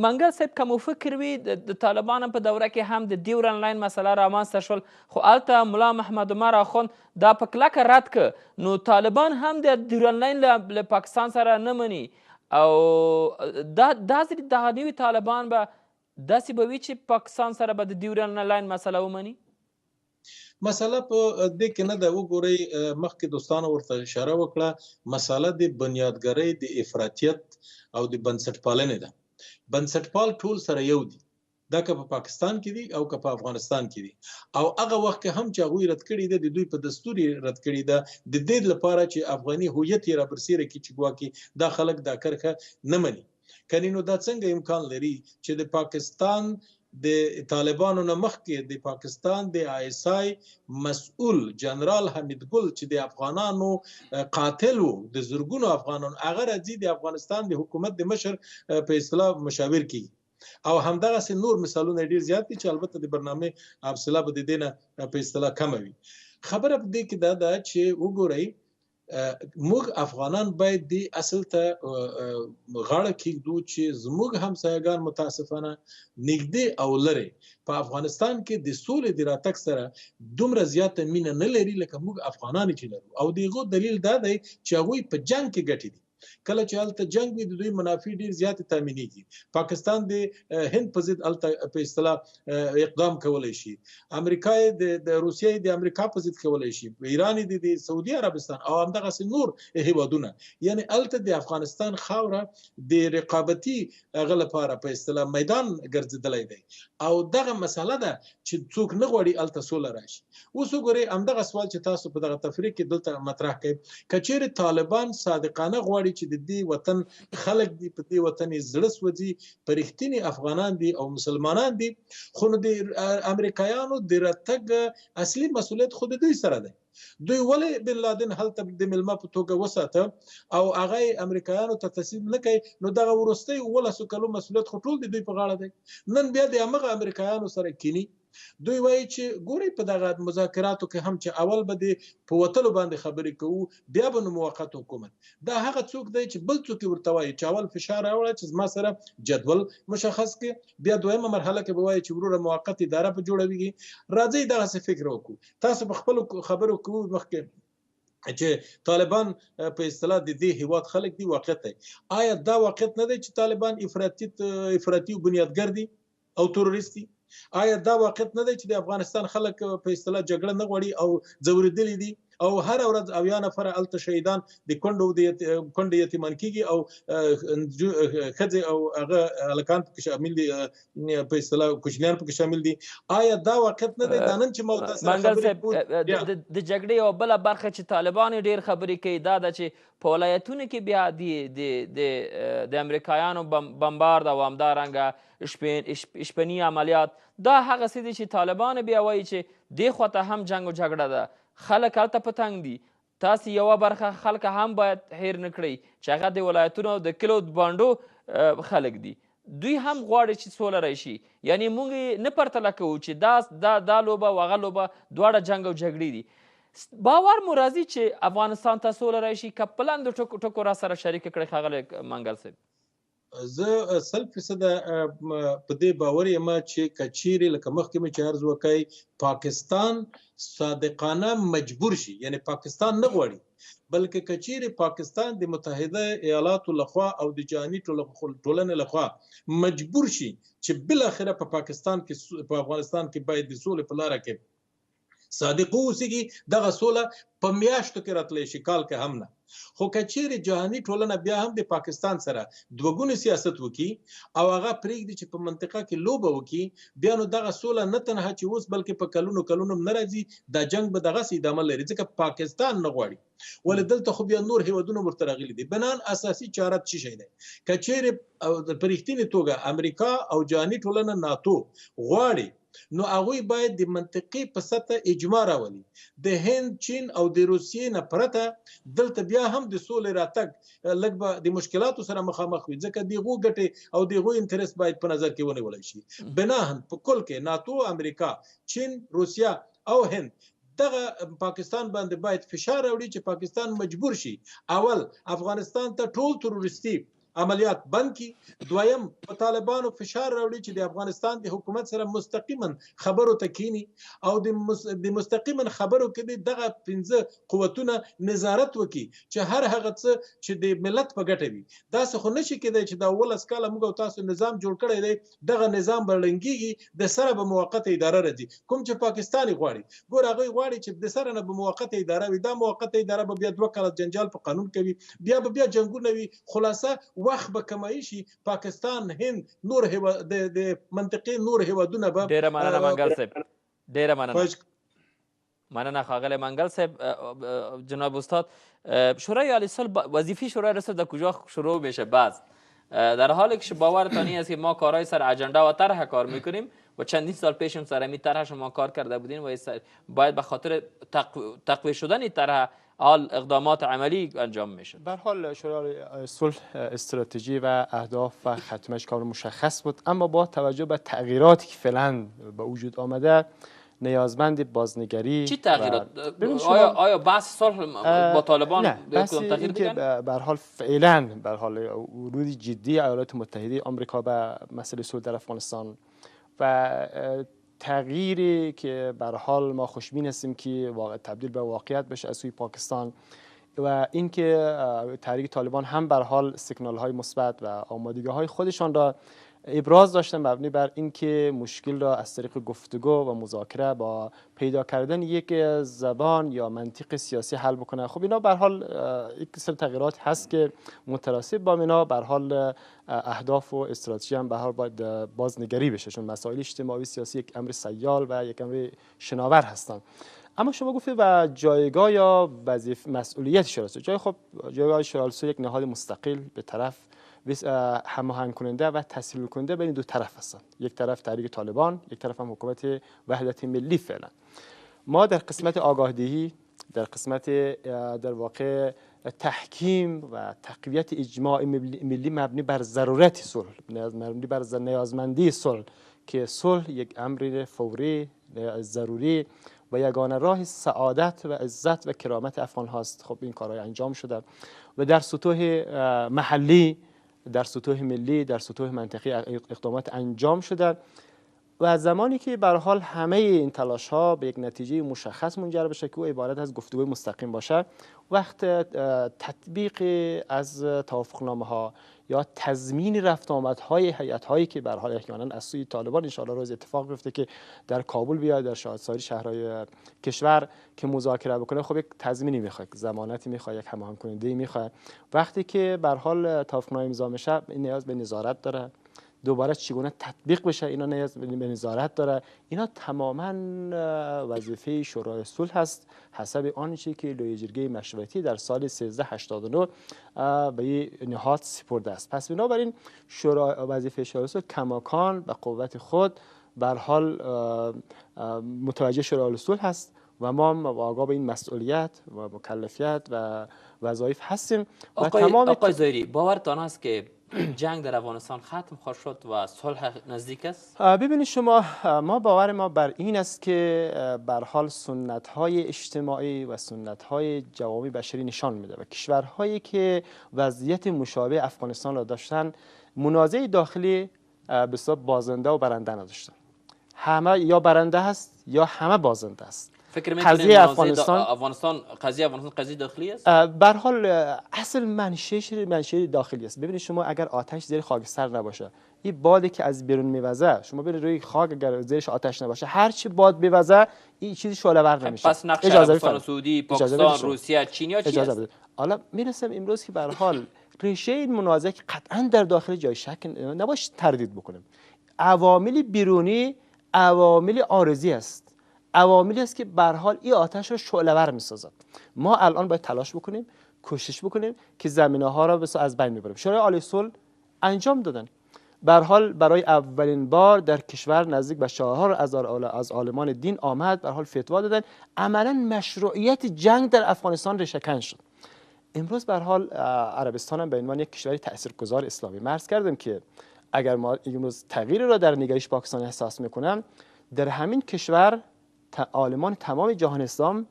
منګل صاحب که مو فکر وي د طالبانو په دوره کې هم د ډیورن لاین مسله رامنځته شول، خو هلته ملا محمد عمر اخوند دا په کلکه رد که، نو طالبان هم د ډیورن لاین له پاکستان سره نه مني او دا ځل دغه نوي طالبان به داسې به وي چې پاکستان سره به د ډیورن لاین مسله ومني. مسله په دې کې نه ده. وګورئ مخکې دوستانو ورته اشاره وکړه، مسله د بنیادګرۍ د افراطیت او د بنسټپالنې ده. بنسټپال ټول سره یو دي، دا که په پاکستان کې دي او که په افغانستان کې دي. او هغه وخت کې هم چې هغوی رد کړي ده، د دوی په دستور یې رد کړي ده د دې لپاره چې افغاني هویت یې رابرسېره کړي چې ګواکې دا خلک دا کرښه نه مني. کنې نو دا څنګه امکان لري چې د پاکستان د طالبانو نه مخکې د پاکستان د ISI مسؤل جنرال حمید ګل چې د افغانانو قاتل و، د زرګونو افغانانو، هغه راځي د افغانستان د حکومت د مشر په اصطلاح مشاور کیږي. او همدغسې نور مثالونه ډېر زیات دي چې البته د برنامې حوصله به د دې نه په اصطلاح کمه وي. خبره په دې کې دا ده چې وګورئ موږ افغانان باید د اصل ته غاړه کېږدو چې زموږ همسایگان متاسفانه نږدې او لرې په افغانستان کې د سولې د راتګ سره دومره زیاته مینه نه لري لکه موږ افغانان چې لرو. او د هغو دلیل دا دی چې هغوی په جنګ کې ګټې دي. کله چې هلته جنگ وي د دوی منافع ډیر زیات تامینېږي. پاکستان د هند په ضد هلته په اصطلاح اقدام کولی شي، امریکا د روسیې د امریکا په ضد کولی شي، ایران د سعودي عربستان او همدغسې نور هیوادونه. یعنی هلته د افغانستان خاوره د رقابتي هغه لپاره په اصطلاح میدان ګرځېدلی دی او دغه مسله ده چې څوک نه غواړي هلته سوله راشي. اوس وګورئ همدغه سوال چې تاسو په دغه تفریح کې دلته مطرح کړئ، که چیرې طالبان صادقانه غواړي چې د دې وطن خلک دي، په دې وطن یې زړه سوځي، په رښتینې افغانان دي او مسلمانان دي، خو نو د امریکایانو د راتګ اصلي مسؤلیت خو د دوی سره دی. دوی ولې بن لادن هلته د ملما په توګه وساته او هغه امریکایانو ته تسلیم نه کوي؟ نو دغه وروستۍ 18 کلو مسؤلیت خو ټول د دوی په غاړه دی. نن بیا د همغه امریکایانو سره کینی. دوی وایي چې ګورئ په دغه مذاکراتو کې هم چې اول به د په وتلو باندې خبرې کوو، بیا به نو موقت حکومت. دا هغه څوک دی چې بل څوک ورته وایي چې اول فشار راوړه چې زما سره جدول مشخص کړي، بیا دویمه مرحله کې به وایي چې وروره موقت اداره به جوړوي. راځئ دغسې فکر وکړو. تاسو په خپلو خبرو کوو مخکې چې طالبان په اصطلاح د دې هیواد خلک دي، واقعیت دی. آیا دا واقعیت نه دی چې طالبان افراطي او بنیادګر دي او تروریست دي؟ آیا دا واقعیت نه دی چې د افغانستان خلک په اصطلاح جګړه نه غواړي او ځورېدلي دي او هر ورځ اویا نفره هلته شهیدان د کونډې یتیمان کېږي او ښځې او هغه هلکان پکې شامل دي، په اصطلاح کوچنیان پکې شامل دي؟ آیا دا واقعیت نه دی؟ دا نن چې ما تاسو سره خبرې کوو د جګړې یوه بله برخه چې طالبان یې ډېر خبرې کوي دا ده چې په ولایتونو کې بیا د امریکایانو بمبارد او همدارنګه شپني عملیات، دا هغه څه دي چې طالبان بیا وایي چې دې خواته هم جنګ و جګړه ده، خلک هلته په تنګ دي. تاسې یوه برخه خلک هم باید هیر نه کړئ چې هغه د ولایتونو د کلو بانډو خلک دي، دوی هم غواړي چې سوله راشي. یعنی موږ یې نه پرتله کوو چې دا لوبه او هغه لوبه دواړه جنګ او جګړې دي. باور مو راځي چې افغانستان ته سوله راشي؟ که په لنډو ټکو را سره شریک کړئ ښاغلی منګل صاحب. زه 100% په دې باور یم چې که چیرې لکه مخکې مې چې عرض وکړی پاکستان صادقانه مجبور شي، یعنی پاکستان نه غواړي، بلکې که چیرې پاکستان د متحده ایالاتو لخوا او د جهاني ټولنې لخوا مجبور شي چې بالاخره په پاکستان کې په افغانستان کې باید د سولې په لاره کې صادق اوسېږي، دغه سوله په میاشتو کې راتلی شي، کال کې هم نه. خو که چیرې جهاني ټولنه بیا هم د پاکستان سره دوګونی سیاست وکړي او هغه پرېږدي چې په منطقه کې لوبه وکړي، بیا نو دغه سوله نه تنها چې اوس بلکې په کلونو کلونو نه راځي، دا جنګ به دغسې ادامه لري ځکه پاکستان نه غواړي. ولې دلته خو بیا نور هیوادونه ورته راغلي دي. بنان اساسي چاره څه شی دی؟ که چیرې په رښتینې توګه امریکا او جهاني ټولنه ناتو غواړي، نو هغوی باید د منطقې په سطح اجماع راولي. د هند، چین او د روسیې نه پرته دلته بیا هم د سولې راتګ لږ به د مشکلاتو سره مخامخ وي، ځکه د هغو ګټې او د هغو انترست باید په نظر کې ونیولی شي. بناهن په کل کې ناتو، امریکا، چین، روسیه او هند دغه پاکستان باندې باید فشار راوړي چې پاکستان مجبور شي اول افغانستان ته ټول تروریستي عملیات بند کی، دویم په طالبانو فشار راوړي چې د افغانستان د حکومت سره مستقیما خبرو ته کینی او د مستقیما خبرو کې دغه 15 قوتونه نظارت وکړي چې هر هغه څه چې د ملت په ګټه وي. داسې خو نشي کېدای چې دا 18 کاله موږ او تاسو نظام جوړ کړی دی، دغه نظام به ړنګېږي، د سره به موقته اداره راځي. کوم چې پاکستان غواړي، ګور هغوی غواړي چې د سره نه به موقته اداره وي، دا موقته اداره به بیا 2 کاله جنجال په قانون کوي، بیا جنګونه وي، خلاصه وخت به کمایی شي. پاکستان، هند، نور د منطقې نور هیوادونه به. ډیره مننه منګل صاحب، ډیره مننه ښاغلی منګل صاحب. جناب استاد، شورای عالی صلح وظیفه شورای رسل در کجا شروع میشه؟ بعض در حالی که باورتان است که ما کارهای سر اجندا و طرح کار میکنیم و چندین سال پیش هم سر همین طرح شما کار کرده بودین و باید به خاطر تقویه شدن طرح حال اقدامات عملی انجام میشه. به هر حال شورای صلح استراتژی و اهداف و ختمش کاملا مشخص بود، اما با توجه به تغییراتی که فعلا به وجود آمده نیازمند بازنگری. چی تغییرات؟ آیا بحث صلح با طالبان به کدام تغییر دیدن؟ به هر حال فعلا به هر حال ورود جدی ایالات متحده آمریکا به مسئله صلح در افغانستان و تغییری که به هر حال ما خوشبین هستیم که تبدیل به واقعیت بشه از سوی پاکستان، و اینکه تحریک طالبان هم به حال سیگنال های مثبت و آمادگی های خودشان را ابراز داشتن مبنی بر اینکه مشکل را از طریق گفتگو و مذاکره با پیدا کردن یک زبان یا منطق سیاسی حل بکنه. خب اینا به هر حال یک سری تغییرات هست که متناسب با اینا به هر حال اهداف و استراتژی هم به هر حال باید بازنگری بشه، چون مسائل اجتماعی سیاسی یک امر سیال و یک امر شناور هستند. اما شما گفتید و جایگاه یا وظیفه مسئولیت شورا اصول. خب جایگاه شورا اصول یک نهاد مستقل به طرف هماهنگ کننده و تسهیل کننده بین دو طرف هستند. یک طرف تحریک طالبان، یک طرف هم حکومت وحدت ملی. فعلا ما در قسمت آگاهدهی، در قسمت در واقع تحکیم و تقویت اجماع ملی مبنی بر ضرورت صلح، مبنی بر نیازمندی صلح، که صلح یک امر فوری ضروری و یگانه راه سعادت و عزت و کرامت افغان هاست. خب این کارهای انجام شده و در سطوح محلی، در سطوح ملی، در سطوح منطقی اقدامات انجام شده و زمانی که به هر حال همه این تلاش ها به یک نتیجه مشخص منجر بشه که او عبارت از گفتگوی مستقیم باشه، وقت تطبیق از توافقنامه ها یا تضمین رفت آمد های هیئت هایی که به هر حال احیانا از سوی طالبان ان شاء الله روز اتفاق بیفته که در کابل بیاد، در سایر شهرهای کشور که مذاکره بکنه، خب یک تضمینی میخواد، ضمانتی میخواد، یک هماهنگ کننده میخواد. وقتی که به هر حال توافقنامه امضا میشه این نیاز به نظارت داره، دوباره چگونه تطبیق بشه اینا نیاز به نظارت داره. اینا تماما وظیفه شورای صلح هست حسب آنچه که لایحه جرگه مشورتی در سال 1389 به این نهاد سپرده است. پس بنابراین وظیفه شورای صلح کماکان و قوت خود به هر حال متوجه شورای صلح هست و ما آگاه به این مسئولیت و مکلفیت و وظایف هستیم. آقای ظاهری، باورتان است که جنگ در افغانستان ختم خواهد شد و صلح نزدیک است؟ ببینید شما، ما باور ما بر این است که به هر حال سنت‌های اجتماعی و سنت‌های جوامع بشری نشان میده و کشورهایی که وضعیت مشابه افغانستان را داشتن منازعه داخلی بسیار بازنده و برنده نداشتن. همه یا برنده هست یا همه بازنده است. فکر می‌کنید قضیه افغانستان قضیه داخلی است؟ به هر حال اصل منشأ داخلی است. ببینید شما اگر آتش زیر خاکستر نباشه، این بادی که از بیرون میوزه، شما ببینید روی خاک اگر زیرش آتش نباشه، هر چی باد بوزه این چیزی شعله‌ور نمیشه. پس نقش عربستان سعودی، پاکستان، روسیه، چین یا چی است؟ حالا میرسم امروز که به هر حال ریشه این منازعه قطعا در داخل جای شک نباشه تردید بکنیم. عوامل بیرونی عوامل عارضی است، عواملی است که به هر حال این آتش رو شعله‌ور می‌سازد. ما الان باید تلاش بکنیم، کوشش بکنیم که زمینه‌ها را از بین ببریم. شورای عالی صلح انجام دادن. به هر حال برای اولین بار در کشور نزدیک به 4,000 از عالمان دین آمد، به هر حال فتوا دادن. عملاً مشروعیت جنگ در افغانستان ریشه‌کن شد. امروز به هر حال عربستان هم به عنوان یک کشور تاثیرگذار اسلامی عرض کردم که اگر ما امروز تغییری را در نگرش پاکستان احساس می‌کنم، در همین کشور عالمان تمام جهان اسلام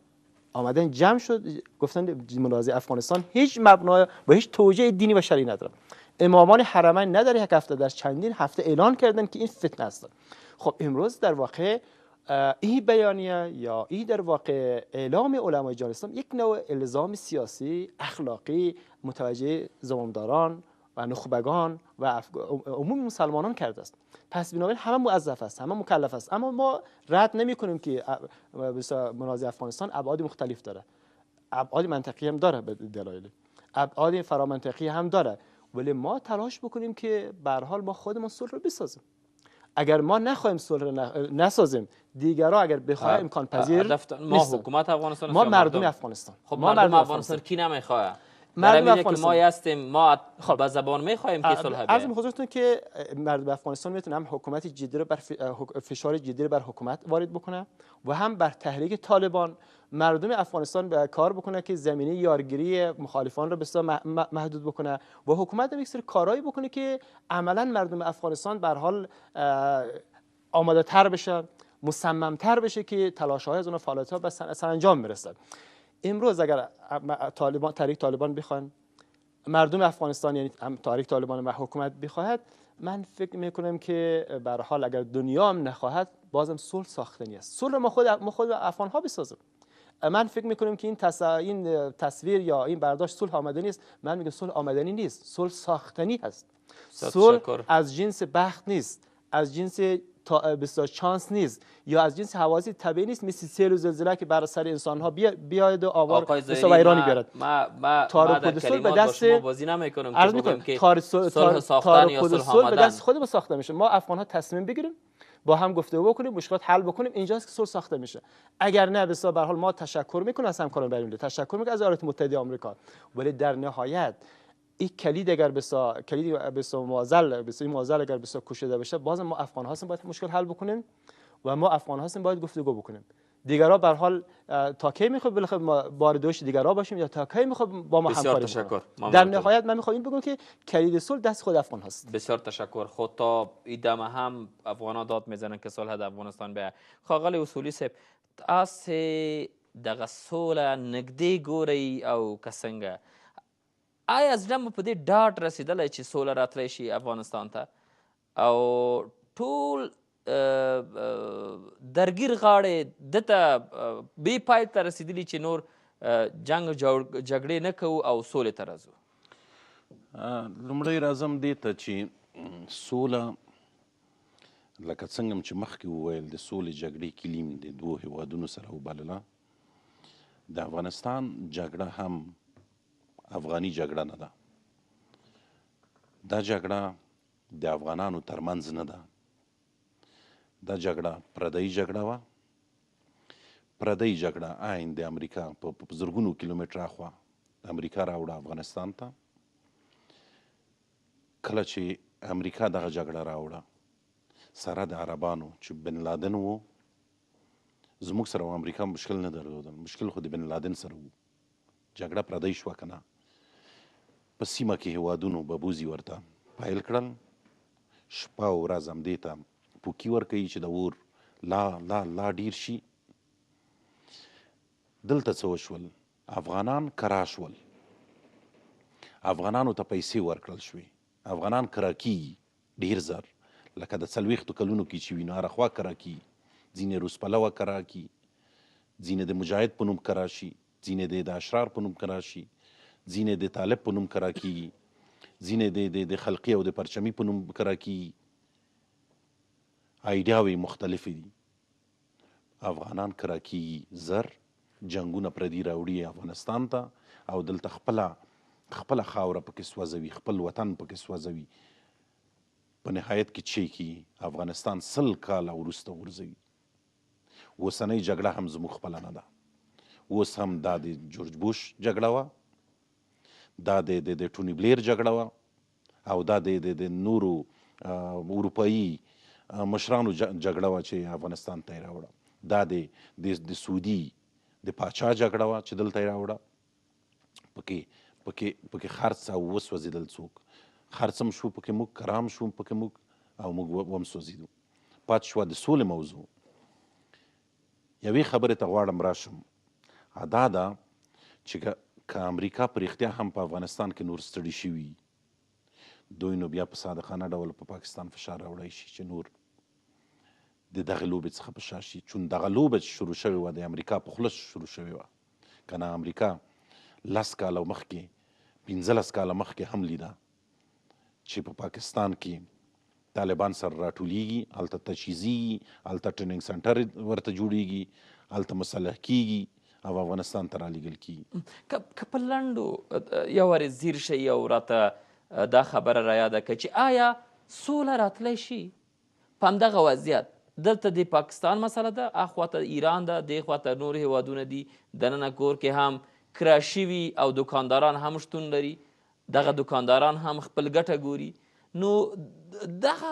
آمدن جمع شد، گفتن منازعه افغانستان هیچ مبنا و هیچ توجیه دینی و شرعی نداره. امامان حرمین نداره یک هفته در چندین هفته اعلان کردن که این فتنه است. خب امروز در واقع این بیانیه یا این در واقع اعلام علمای جهان اسلام یک نوع الزام سیاسی اخلاقی متوجه زمامداران و نخبگان و عموم مسلمانان کرده است. پس بنابراین همه موظف است، همه مکلف است. اما ما رد نمی کنیم که منازعه افغانستان ابعاد مختلف داره، ابعاد منطقی هم داره به دلایل، ابعاد فرامنطقی هم داره، ولی ما تلاش بکنیم که به هر حال ما خودمون صلح رو بسازیم. اگر ما نخواهیم صلح رو نسازیم، دیگرها اگر بخواهند امکان پذیر ما حکومت افغانستان، ما مردم افغانستان. خب مردم افغانستان کی نمیخواد؟ مردم افغانستان که ما هستیم، ما با زبان میخوایم که صلح بیاید. عرض حضورتون که مردم افغانستان میتونه هم حکومت جدی رو بر فشار جدی رو بر حکومت وارد بکنه و هم بر تحریک طالبان مردم افغانستان به کار بکنه که زمینه یارگیری مخالفان رو بسیار محدود بکنه و حکومت هم یک سری کارهایی بکنه که عملا مردم افغانستان به هر حال آماده تر بشه، مصمم تر بشه که تلاش‌های از اون فعالیت‌ها به سرانجام برسد. امروز اگر تحریک طالبان بخوان، مردم افغانستان یعنی تحریک طالبان و حکومت بخواهد، من فکر میکنم که به هر حال اگر دنیا هم نخواهد بازم صلح ساختنی است. صلح ما خود افغان ها بسازیم. من فکر میکنم که این تصویر یا این برداشت صلح آمدنی است. من میگم صلح آمدنی نیست، صلح ساختنی هست. صلح از جنس بخت نیست، از جنس بسیار چانس نیست، یا از جنس حوادث طبیعی نیست، مثل سیل و زلزله که بر سر انسان ها بیاید و آوار بسیار ایرانی بیارد. ما در کلمات با شما بازی نمیکنم که بگم که صلح ساختن یا صلح آمدن به دست خودمون ساخته میشه. ما افغان ها تصمیم بگیریم، با هم گفتگو بکنیم، مشکلات حل بکنیم، اینجاست که صلح ساخته میشه. اگر نه بسیار به هر حال ما تشکر میکنیم از همکاران بین‌المللی، تشکر میکنیم از ایالات متحده آمریکا، ولی در نهایت این کلید اگر بسیار معضل اگر بسیار کشیده بشه، بازم ما افغان هستیم باید مشکل حل بکنیم و ما افغان هستیم باید گفتگو بکنیم. دیگرها به هر حال تا کی میخواد بالاخره ما باردوش دیگرها باشیم یا تا کی میخواد با ما همکاری کنیم. در نهایت من میخوام این بگم که کلید صلح دست خود افغان هست. بسیار تشکر. خود تا ایدم هم افغانا داد میزنن که صلح در افغانستان به خاغلی اصولی صاحب تاس دغه سوله نږدې ګورئ او که څنګه آیا زړه مو په دې ډاډ رسېدلی چې سوله راتلی شي افغانستان ته او ټول درګیر غاړې دته بې پای ته رسېدلي چې نور جنګ جګړې نه کوو او سولې ته راځو؟ لومړی راځم دې ته چې سوله لکه څنګه چې مخکې وویل د سولې جګړې کلیم د دوو هیوادونو سره وبلله. د افغانستان جګړه هم افغاني جګړه نه ده، دا جګړه د افغانانو ترمنځ نه ده، دا جګړه پردۍ جګړه وه. پردۍ جګړه عین د امریکا په زرګونو کیلومتره اخوا امریکا راوړه افغانستان ته. کله چې امریکا دغه جګړه راوړه سره د عربانو چې بن لادن و، زموږ سره و امریکا مشکل نه درلودل، مشکل خو د بن لادن سره و. جګړه پردۍ شوه که نه، په سیمه کې هیوادونو ببوزي ورته پیل کړل. شپه او ورځ همدې ته پوکي ورکوي چې د اور لا ډیر شي. دلته څه وشول؟ افغانان کرا شول، افغانانو ته پیسې ورکړل شوې، افغانان کرا کیږي ډیر زر، لکه د 40 کلونو کې چې وي نو هره خوا کرا کیږي. ځینې روس پلوه کرا کي، ځینې د مجاهد په نوم کرا شي، ځینې د اشرار په نوم کرا شي، ځینې د طالب په نوم کرا کیږي، ځینې د خلقي او د پرچمي په نوم کرا کیږي. ایډیاوې مختلفې دي. افغانان کرا کیږي زر، جنګونه پردي راوړي افغانستان ته او دلته خپله خاوره پکې سوځوي، خپل وطن پکې سوځوي. په نهایت کې چې کیږي افغانستان 100 کاله وروسته غورځوي. اوسنۍ جګړه هم زموږ خپله نه ده، اوس هم دا د جورج بوش جګړه وه، دا د ټوني بلیر جګړه وه او دا د نورو اروپایي مشرانو جګړه وه چې افغانستان ته یې راوړه. دا د سعودي د پاچا جګړه وه چې دلته یې راوړه. پکې خرڅ او وسوځېدل څوک، خرڅ هم شو پکې موږ، کرام شو پکې موږ او موږ هم سوځېدو. پاتې شوه د سولې موضوع. یوې خبرې ته غواړم راشم، دا ده چې که امریکا په رښتیا هم په افغانستان کې نور ستړي شوي، دوی نو بیا په صادقانه ډول په پاکستان فشار راوړی شي چې نور د دغې لوبې څخه په شا شي. چون دغه لوبه چې شروع شوې وه د امریکا په خوله شروع شوې وه که نه. امریکا 10 کاله مخکې 15 کاله مخکې هم لیده چې په پاکستان کې طالبان سره راټولیږي، هلته تجهیزیږي، هلته ټریننګ سنټر ورته جوړیږي، هلته مسلح کیږي او افغانستان ته رالیږل کیږي. که په لنډو یو وارې زیر شئ او راته دا خبره رایاده کړئ چې آیا سوله راتلی شي په همدغه وضعیت؟ دلته د پاکستان مسله ده، اخواته ایران ده، دې خواته نور هیوادونه دي، دننه کور کې هم کرا شوي او دکانداران هم شتون لري، دغه دکانداران هم خپل ګټه ګوري. نو دغه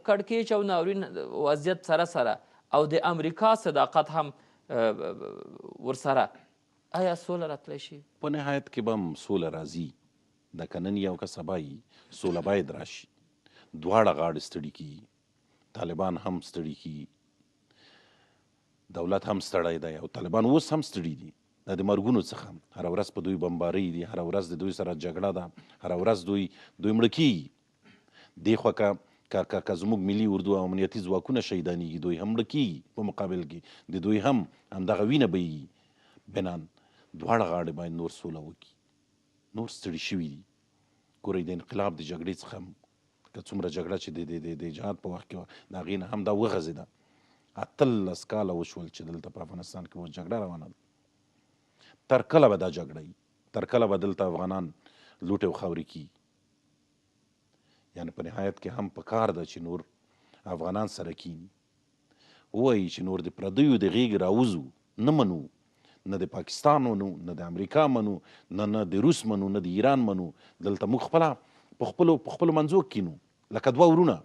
کړکېچ او ناورین وضعیت سره او د امریکا صداقت هم ورسره، آیا سوله راتلی شي؟ په نهایت کې به هم سوله راځي. د که نن یو که سبا یي، سوله باید راشي. دواړه غاړې ستړي کیږي، طالبان هم ستړي کیږي، دولت هم ستړی دی او طالبان اوس هم ستړي دي. دا د مرګونو څخه هره ورځ په دوی بمبارۍ دي، هره ورځ د دوی سره جګړه ده، هره ورځ دوی مړه کیږي. دې خوا که زموږ ملي اردو او امنیتي ځواکونه شهیدانېږي، دوی هم مړه کیږي. په مقابل کې د دوی هم همدغه وینه بهیږي. بنان دواړه غاړې باید نور سوله وکړي، نور ستړي شوي دي. ګورئ د انقلاب د جګړې څخه که څومره جګړه چې د جهاد په وخت کې وه د هغې نه هم دا وغځېده. 18 کاله وشول چې دلته په افغانستان کې اوس جګړه روانه ده. تر کله به دا جګړه وي؟ تر کله به دلته افغانان لوټې او خاورې کیږي؟ یعنې په نهایت کې هم پکار ده چې نور افغانان سره کینی، ووایي چې نور د پردیو د غېږې راوځو، نه منو، نه د پاکستان منو، نه د امریکا منو، نه د روس منو، نه د ایران منو. دلته موږ خپله په خپلو منځو کینو لکه دوه ورونه.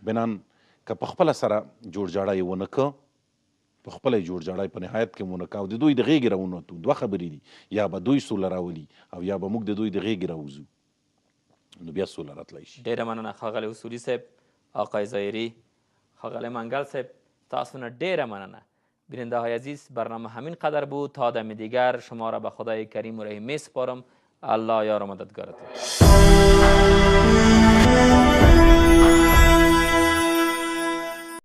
بنان که په خپله سره جوړجاړی یې ونه که، په خپله یې جوړجاړی په نهایت کې ونه که او د دوی د غېږې راونوتو، دوه خبرې دي، یا به دوی سوله راولي او یا به موږ د دوی د غېږې راوځو، نو بیا سوله راتلی شي. ډېره مننه ښاغلی اصولي صاحب، آقای ظاهري، ښاغلی منګل صاحب، تاسو نه ډېره مننه. بیننده های عزیز، برنامه همین قدر بود. تا دم دیگر شما را به خدای کریم و رحیم میسپارم. الله یار و مددگارتون.